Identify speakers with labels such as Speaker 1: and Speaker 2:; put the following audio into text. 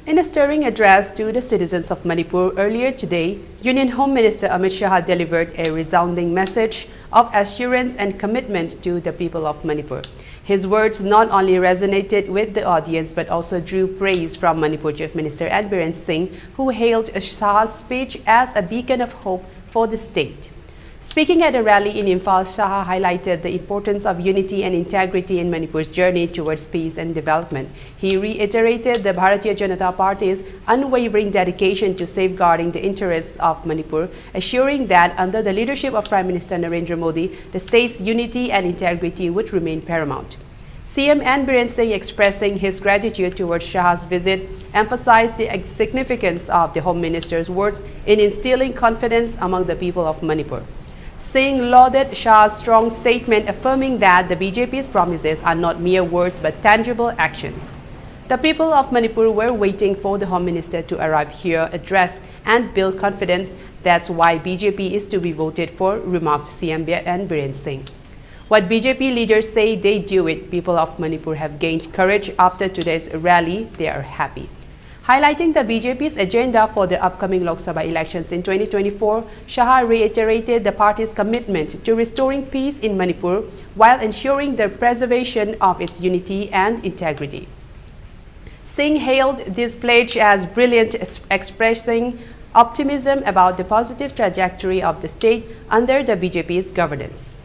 Speaker 1: In a stirring address to the citizens of Manipur earlier today, Union Home Minister Amit Shah delivered a resounding message of assurance and commitment to the people of Manipur. His words not only resonated with the audience but also drew praise from Manipur Chief Minister N.Biren Singh, who hailed Shah's speech as a beacon of hope for the state. Speaking at a rally in Imphal, Shah highlighted the importance of unity and integrity in Manipur's journey towards peace and development. He reiterated the Bharatiya Janata Party's unwavering dedication to safeguarding the interests of Manipur, assuring that under the leadership of Prime Minister Narendra Modi, the state's unity and integrity would remain paramount. CM N.Biren Singh, expressing his gratitude towards Shah's visit, emphasized the significance of the Home Minister's words in instilling confidence among the people of Manipur. Singh lauded Shah's strong statement affirming that the BJP's promises are not mere words but tangible actions. The people of Manipur were waiting for the Home Minister to arrive here, address and build confidence. That's why BJP is to be voted for, remarked CM N.Biren Singh. What BJP leaders say, they do it. People of Manipur have gained courage after today's rally. They are happy. Highlighting the BJP's agenda for the upcoming Lok Sabha elections in 2024, Shah reiterated the party's commitment to restoring peace in Manipur while ensuring the preservation of its unity and integrity. Singh hailed this pledge as brilliant, expressing optimism about the positive trajectory of the state under the BJP's governance.